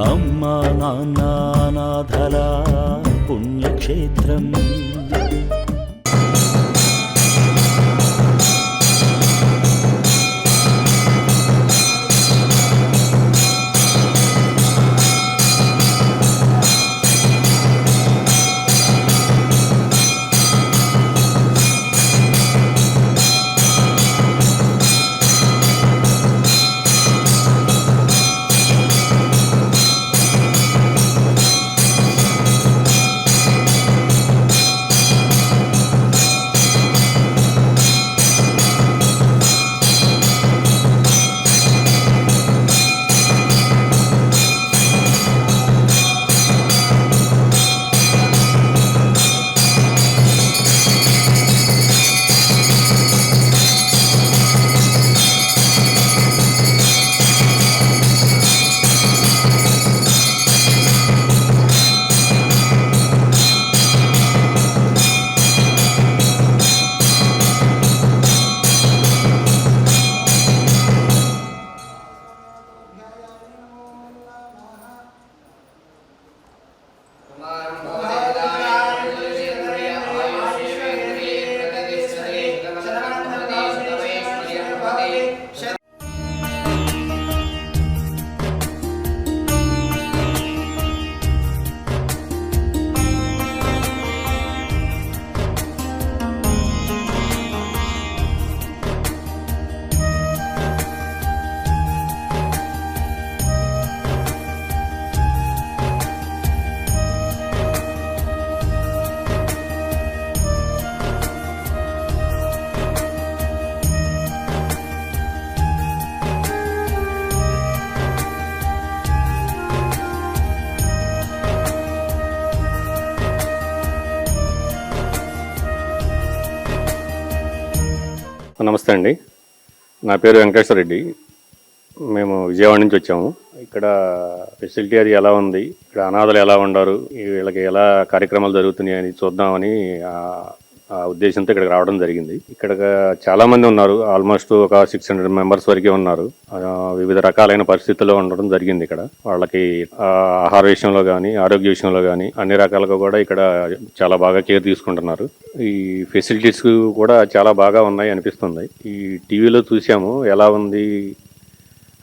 అమ్మా నాన్న అనాథల పుణ్యక్షేత్రం. నమస్తే అండి, నా పేరు వెంకటేశ్వర రెడ్డి. మేము విజయవాడ నుంచి వచ్చాము. ఇక్కడ ఫెసిలిటీ అది ఎలా ఉంది, ఇక్కడ అనాథలు ఎలా ఉన్నారు, వీళ్ళకి ఎలా కార్యక్రమాలు జరుగుతున్నాయి అని చూద్దామని ఆ ఉద్దేశంతో ఇక్కడికి రావడం జరిగింది. ఇక్కడ చాలా మంది ఉన్నారు, ఆల్మోస్ట్ ఒక 600 మెంబర్స్ వరకే ఉన్నారు. వివిధ రకాలైన పరిస్థితుల్లో ఉండడం జరిగింది. ఇక్కడ వాళ్ళకి ఆహార విషయంలో కానీ, ఆరోగ్య విషయంలో కానీ అన్ని రకాలుగా కూడా ఇక్కడ చాలా బాగా కేర్ తీసుకుంటున్నారు. ఈ ఫెసిలిటీస్ కూడా చాలా బాగా ఉన్నాయి అనిపిస్తుంది. ఈ టీవీలో చూసాము ఎలా ఉంది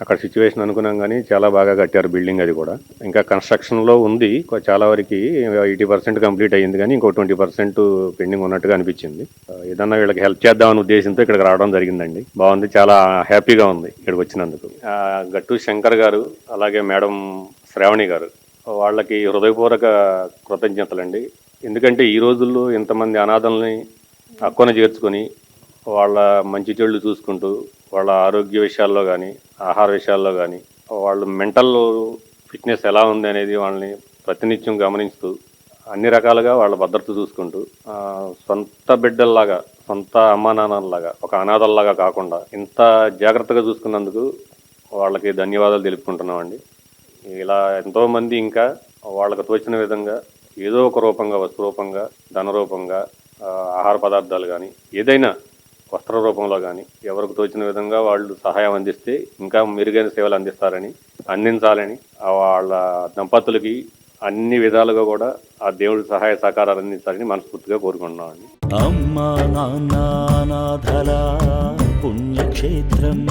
అక్కడ సిచ్యువేషన్ అనుకున్నాం, కానీ చాలా బాగా కట్టారు బిల్డింగ్. అది కూడా ఇంకా కన్స్ట్రక్షన్లో ఉంది. చాలా వరకు 80% కంప్లీట్ అయ్యింది, కానీ ఇంకో 20% పెండింగ్ ఉన్నట్టుగా అనిపించింది. ఏదన్నా వీళ్ళకి హెల్ప్ చేద్దామనే ఉద్దేశంతో ఇక్కడికి రావడం జరిగిందండి. బాగుంది, చాలా హ్యాపీగా ఉంది ఇక్కడికి వచ్చినందుకు. గట్టు శంకర్ గారు అలాగే మేడం శ్రావణి గారు, వాళ్ళకి హృదయపూర్వక కృతజ్ఞతలండి. ఎందుకంటే ఈ రోజుల్లో ఇంతమంది అనాథల్ని అక్కున చేర్చుకొని వాళ్ళ మంచి చెడులు చూసుకుంటూ, వాళ్ళ ఆరోగ్య విషయాల్లో కానీ, ఆహార విషయాల్లో కానీ, వాళ్ళు మెంటల్ ఫిట్నెస్ ఎలా ఉంది అనేది వాళ్ళని ప్రతినిత్యం గమనిస్తూ, అన్ని రకాలుగా వాళ్ళ భద్రత చూసుకుంటూ, సొంత బిడ్డల్లాగా, సొంత అమ్మా నాన్నలాగా, ఒక అనాథల్లాగా కాకుండా ఇంత జాగ్రత్తగా చూసుకున్నందుకు వాళ్ళకి ధన్యవాదాలు తెలుపుకుంటున్నామండి. ఇలా ఎంతోమంది ఇంకా వాళ్ళకు తోచిన విధంగా ఏదో ఒక రూపంగా, వస్తు రూపంగా, ధన రూపంగా, ఆహార పదార్థాలు కానీ, ఏదైనా వస్త్ర రూపంలో కానీ ఎవరికి తోచిన విధంగా వాళ్ళు సహాయం అందిస్తే ఇంకా మెరుగైన సేవలు అందించాలని వాళ్ళ దంపతులకి అన్ని విధాలుగా కూడా ఆ దేవుడి సహాయ సహకారాలు అందించాలని మనస్ఫూర్తిగా కోరుకుంటున్నామండి. అమ్మా నాన్న అనాథల పుణ్యక్షేత్రం.